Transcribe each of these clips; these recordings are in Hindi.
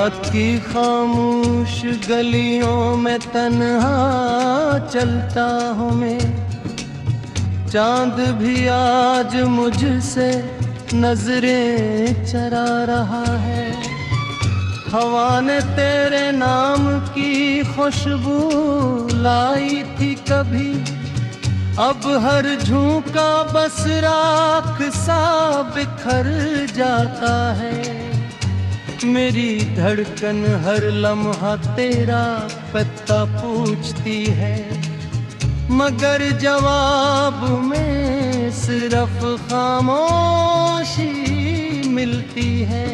रात की खामोश गलियों में तन्हा चलता हूँ मैं, चांद भी आज मुझसे नजरें चरा रहा है। हवा ने तेरे नाम की खुशबू लाई थी कभी, अब हर झोंका बस राख सा बिखर जाता है। मेरी धड़कन हर लम्हा तेरा पता पूछती है, मगर जवाब में सिर्फ खामोशी मिलती है।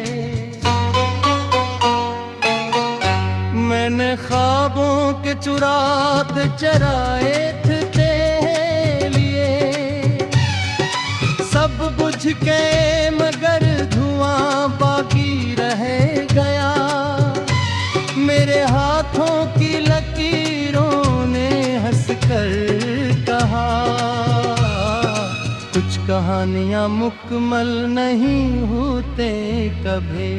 मैंने ख्वाबों के चुराग चराए थे तेरे लिए, सब बुझ गए मगर धुआं बाकी रह गया। मेरे हाथों की लकीरों ने हंसकर कहा, कुछ कहानियां मुकम्मल नहीं होते कभी।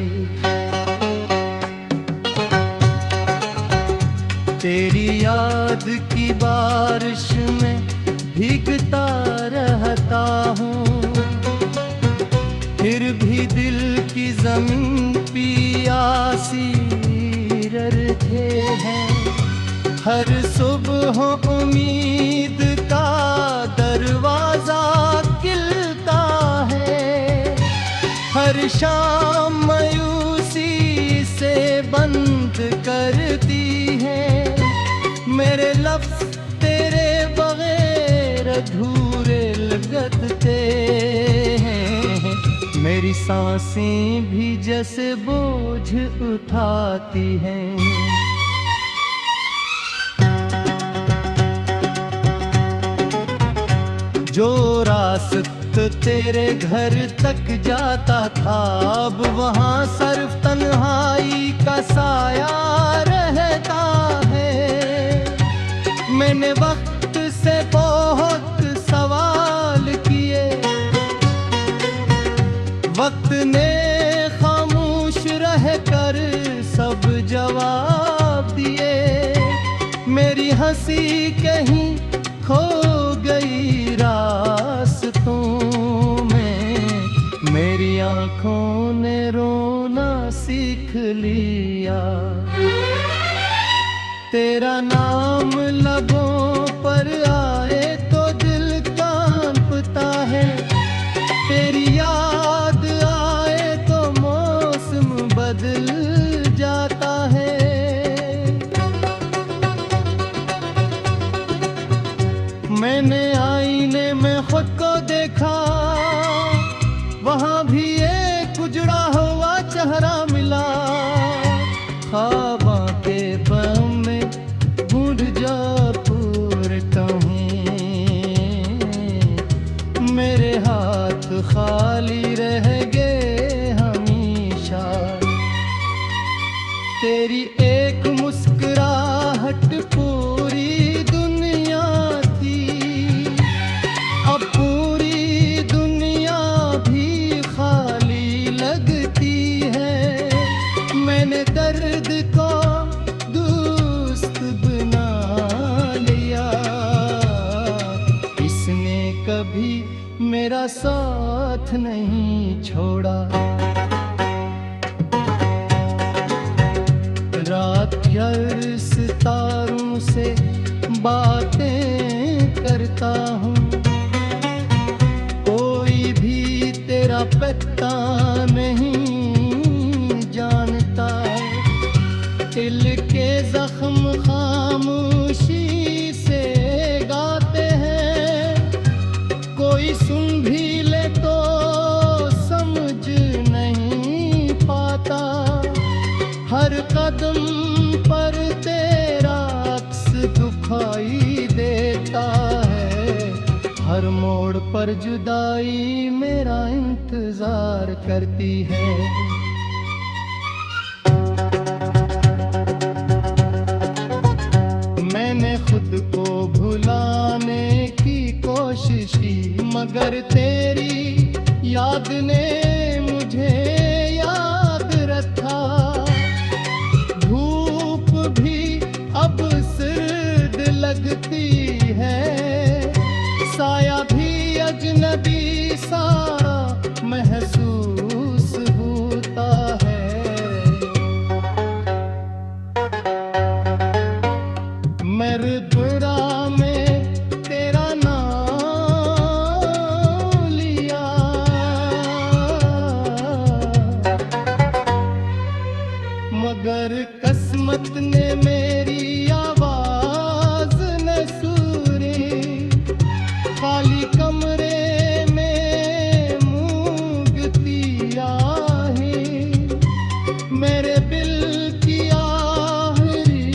तेरी याद की बारिश में भीगता रहता हूँ, फिर भी दिल की जमीन पियासी रखे हैं। हर सुबह उम्मीद का दरवाजा खिलता है, हर शाम मायूसी से बंद करती है। मेरे लफ्ज़ तेरे बगैर अधूरे लगते हैं, मेरी सांसें भी जैसे बोझ उठाती हैं। जो रास्ता तेरे घर तक जाता था, अब वहाँ सिर्फ तन्हाई का साया रहता है। मैंने वक्त से बहुत सवाल किए, वक्त ने खामोश रहकर सब जवाब दिए। मेरी हंसी कहीं खो गई रास्तों में, मेरी आंखों ने रोना सीख लिया। तेरा नाम लबों पर आए तो दिल कांपता है, तेरी याद आए तो मौसम बदल जाता है। मैंने आईने में खुद को देखा, वहाँ भी एक उजड़ा हुआ चेहरा मिला। ख्वाबों के बम में ढूंढ जा पूरता हूँ, मेरे हाथ खाली रह गए हमेशा। तेरी एक मुस्कुराहट पूरी दुनिया थी, अब पूरी दुनिया भी खाली लगती है। मैंने दर्द को दोस्त बना लिया, इसने कभी मेरा साथ नहीं छोड़ा। रात भर सितारों से बातें करता हूँ, कोई भी तेरा पता नहीं जानता। दिल के जख्म खामोशी से गाते हैं, कोई सुन भी ले तो समझ नहीं पाता। हर कदम पर तेरा अक्स दुखाई देता है, हर मोड़ पर जुदाई मेरा इंतजार करती है। मैंने खुद को भुलाने की कोशिश की, मगर तेरी याद ने मुझे याद रखा। लगती है, साया भी अजनबी सा महसूस होता है। मेरे बुरा में तेरा नाम लिया, मगर किस्मत ने मेरी आवाज न सुनी। खाली कमरे में मूंगती आहें, मेरे दिल की आखिरी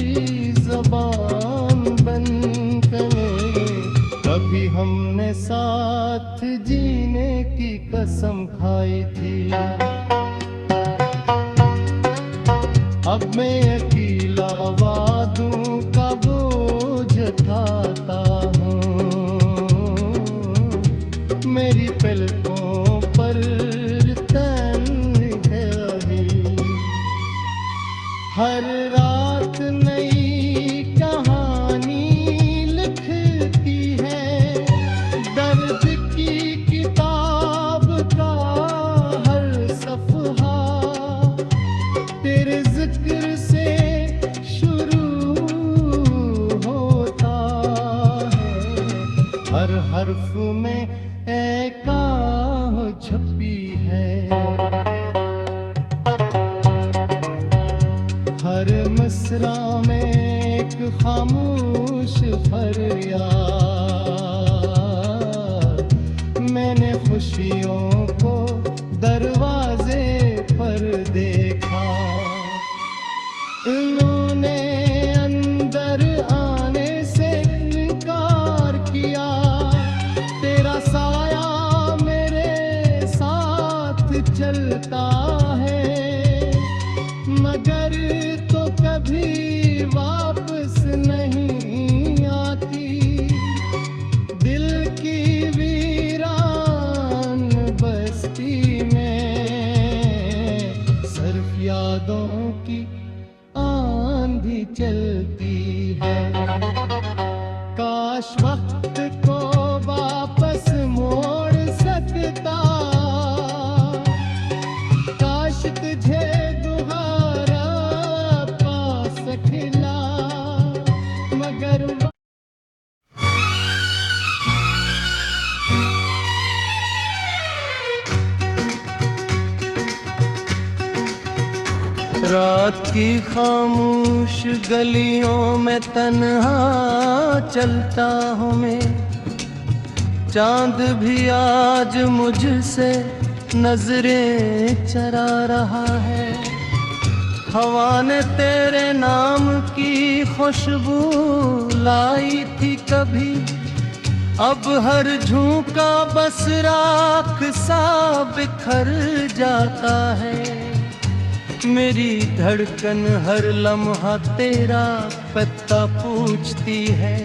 ज़बान बनकर। कभी हमने साथ जीने की कसम खाई थी, अब मैं अकेला वादों का बोझ उठाता हूँ। मेरी पलकों पर तन्हाई है अभी, हर रात नई कहानी लिखती है। दर्द की किताब का हर सफ़हा तेरे जिक्र से शुरू होता है। हर हर्फ में एक आह छुपी है, हर मिसरा में एक खामोश फरियाद। मैंने खुशियों को दरवाजे पर देखा, उन्होंने अंदर आने से इनकार किया। तेरा साया मेरे साथ चलता है, मगर तो कभी वापस नहीं आती। दिल की वीरान बस्ती में सिर्फ यादों की आंधी चलती है। काश वक्त को वापस मोड़ सकता, काश तुझे दोबारा पा सकला, मगर रात की खामोश गलियों में तन्हा चलता हूँ मैं। चांद भी आज मुझसे नजरें चरा रहा है। हवा ने तेरे नाम की खुशबू लाई थी कभी, अब हर झोंका बस राख सा बिखर जाता है। मेरी धड़कन हर लम्हा तेरा पता पूछती है,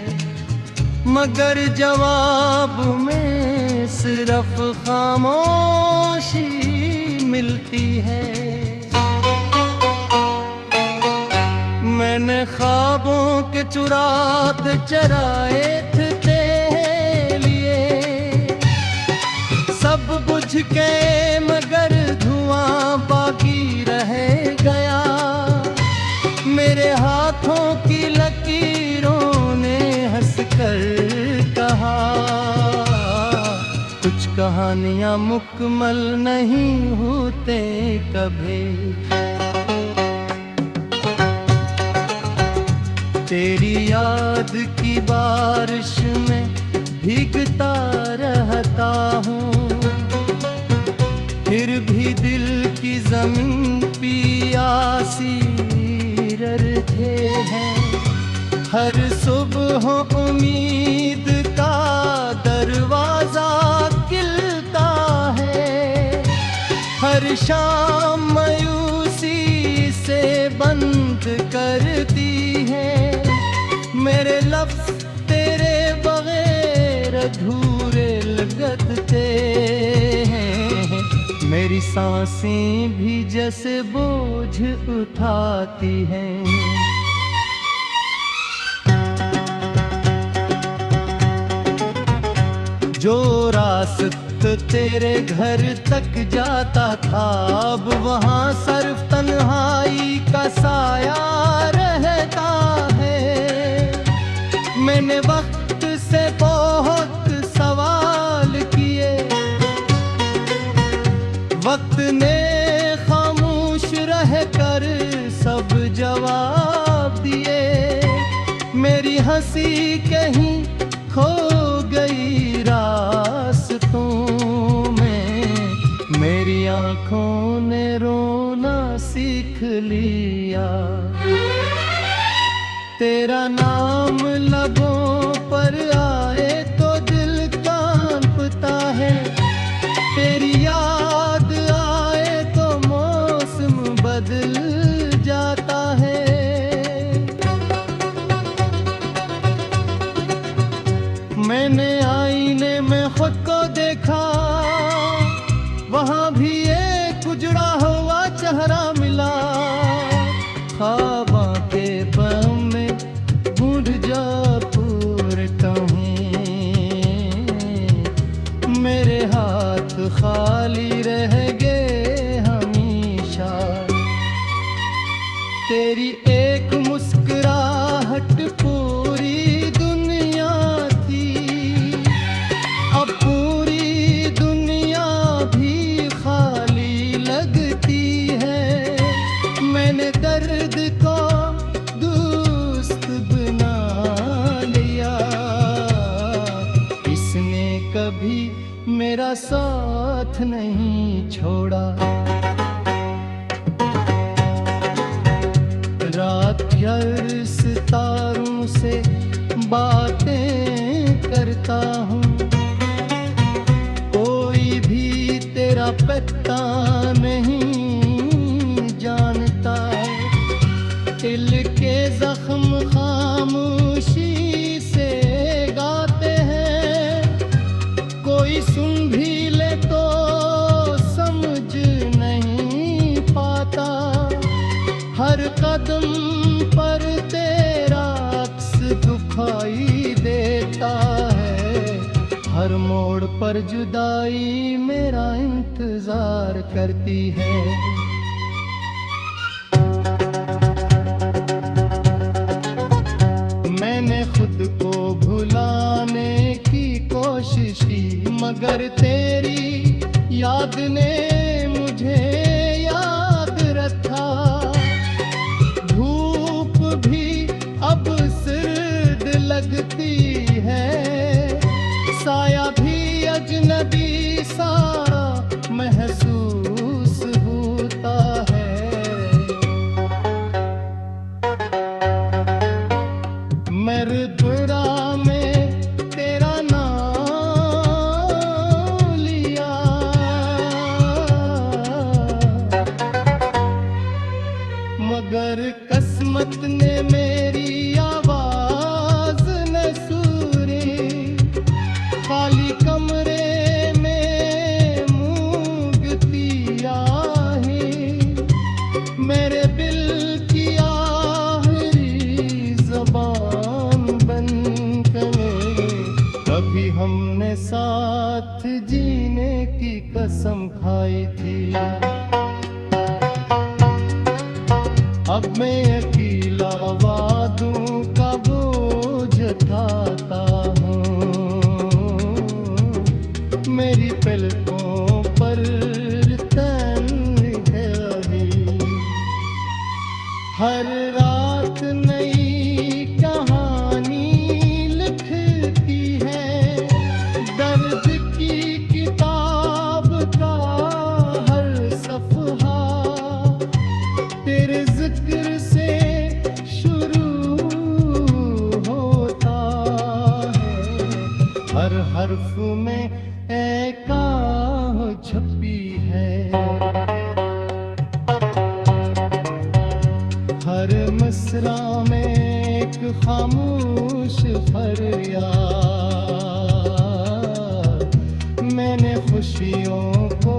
मगर जवाब में सिर्फ खामोशी मिलती है। मैंने ख्वाबों के चुराग चराए थे तेरे लिए, सब बुझ गए मगर धुआं बाकी रह गया। मेरे हाथों की लकीरों ने हंसकर कहा, कुछ कहानियां मुकम्मल नहीं होते कभी। तेरी याद की बारिश में भीगता रहता हूँ, फिर भी दिल की जमीन पियासी रहे हैं। हर सुबह उम्मीद का दरवाजा खिलता है, हर शाम मायूसी से बंद करती है। मेरे लफ्ज़ तेरे बगैर अधूरे लगते हैं, मेरी सांसें भी जैसे बोझ उठाती हैं। जो रास्त तेरे घर तक जाता था, अब वहाँ सिर्फ तन्हाई का साया रहता है। मैंने वक्त से बहुत सवाल किए, वक्त ने खामोश रह कर सब जवाब दिए। मेरी हंसी कहीं खो गई रास्तों में, मेरी आंखों ने रोना सीख लिया। तेरा नाम लबों पर आए तो दिल कांपता है, तेरी याद आए तो मौसम बदल जाता है। मैंने आईने में खुद को देखा, वहाँ भी एक उजड़ा हुआ चेहरा मिला। ख्वाबों के बम में बूढ़ जा पूरे कहूँ, मेरे हाथ खाली रह गए हमेशा। तेरी एक मुस्कुराहट पूरी दुनिया थी, अब पूरी दुनिया भी खाली लगती है। मैंने दर्द को दोस्त बना लिया, इसने कभी मेरा साथ नहीं छोड़ा। रात भर सितारों से बातें करता हूँ, कोई भी तेरा पता नहीं जानता। दिल के जख्म खामोशी से गाते हैं, कोई सुन भी ले तो समझ नहीं पाता। हर कदम पर तेरा अक्स दुखाई देता है, हर मोड़ पर जुदाई मेरा इंतजार करती है। मैंने खुद को भुलाने की कोशिश की, मगर तेरी याद ने मुझे याद रखा। धूप भी अब सर्द लगती है, साया भी अजनबी सा महसूस होता है। मरदुरा में तेरा नाम लिया, मगर किस्मत ने मेरी आवाज न सुनी। खाली कमरे में मूंगती आहें, मेरे दिल की आखिरी ज़बान बनकर। कभी हमने साथ जीने की कसम खाई थी, अब मैं अकेला वादों का बोझ उठाता हूँ। मेरी पलकों पर तन्हाई, हर रात नई कहानी लिखती है। दर्द की किताब का हर सफ़हा तेरे जिक्र से शुरू होता है। हर हर्फ में एक आह छपी है, हर मिसरा में एक खामोश फरियाद। मैंने खुशियों को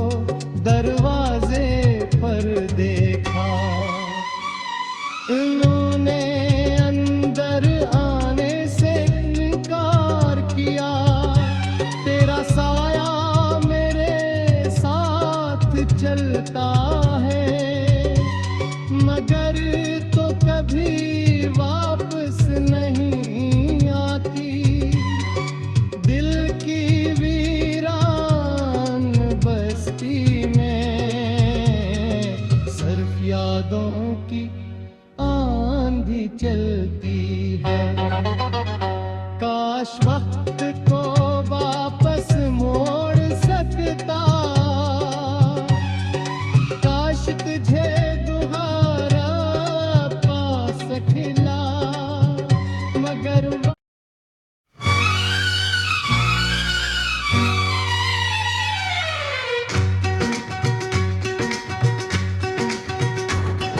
दरवाजे पर देखा, उन्होंने अंदर आने से इनकार किया। तेरा काश वक्त को वापस मोड़ सकता, काश तुझे दोबारा पा सकला, मगर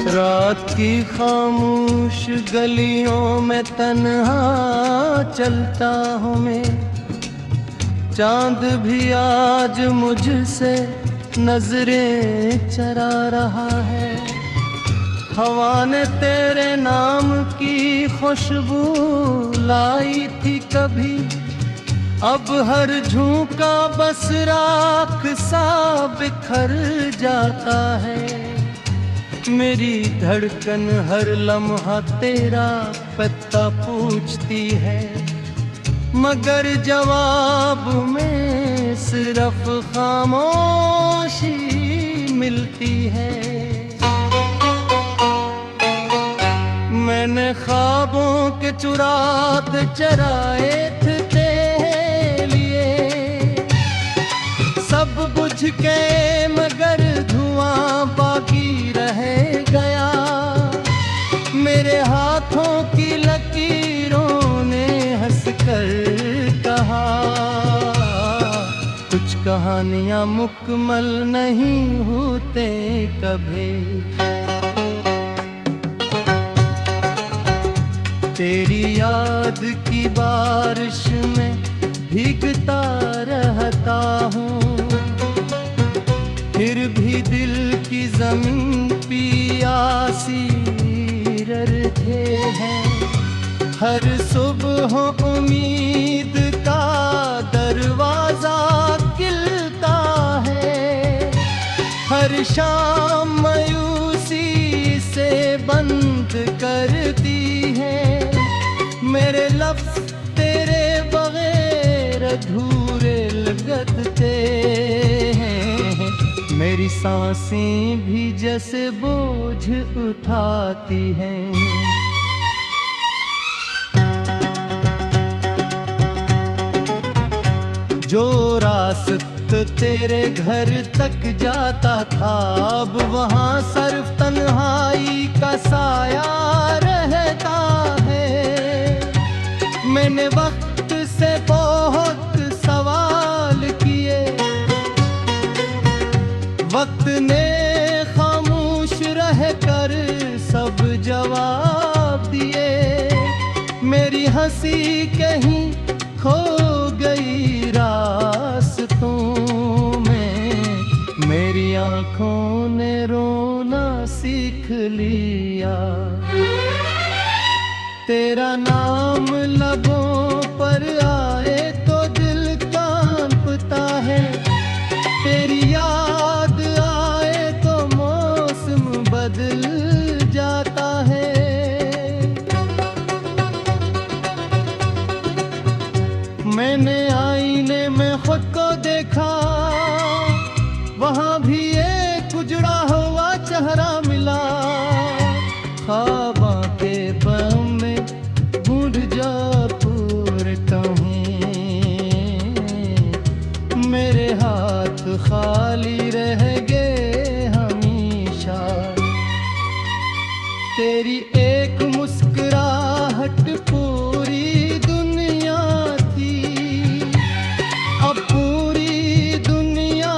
रात की खामोश गलियों में तन्हा चलता हूँ मैं, चांद भी आज मुझसे नजरें चरा रहा है। हवा ने तेरे नाम की खुशबू लाई थी कभी, अब हर झोंका बस राख सा बिखर जाता है। मेरी धड़कन हर लम्हा तेरा पता पूछती है, मगर जवाब में सिर्फ खामोशी मिलती है। मैंने ख्वाबों के चुराग चराए थे तेरे लिए, सब बुझ गए मगर धुआं बाकी रह गया। मेरे हाथों की लकीरों ने हंसकर कहा, कुछ कहानियां मुकम्मल नहीं होते कभी। तेरी याद की बारिश में भीगता रहता हूँ, फिर भी दिल की जमीन पियासी रहे हैं। हर सुबह उम्मीद का दरवाजा खिलता है, हर शाम मायूसी से बंद करती है। मेरे लफ्ज़ तेरे बगैर अधूरे लगते हैं, मेरी सांसें भी जैसे बोझ उठाती हैं। जो रास्ता तेरे घर तक जाता था, अब वहाँ सिर्फ तन्हाई का साया रहता है। मैंने वक्त से बहुत सवाल किए, वक्त ने खामोश रहकर सब जवाब दिए। मेरी हंसी कहीं खो गई रास्तों में, मेरी आंखों ने रोना सीख लिया। तेरा नाम लबों पर आए तो दिल कांपता है, तेरी याद आए तो मौसम बदल जाता है। मैंने आईने में खुद को देखा, वहाँ भी एक उजड़ा हुआ चेहरा मिला। ख्वाबों के बम में बूढ़ जा पूरता हूँ, मेरे हाथ खाली रह गए हमेशा। तेरी एक मुस्कुराहट पूरी दुनिया थी, अब पूरी दुनिया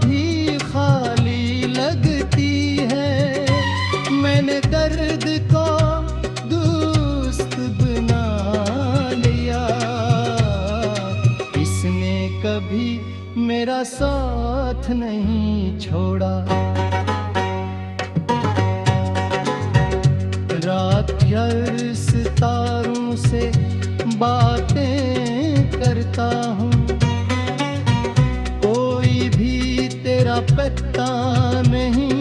भी खाली लगती है। मैंने दर्द को दोस्त बना लिया, इसने कभी मेरा साथ नहीं छोड़ा। रात भर सितारों से बातें करता हूँ, कोई भी तेरा पता नहीं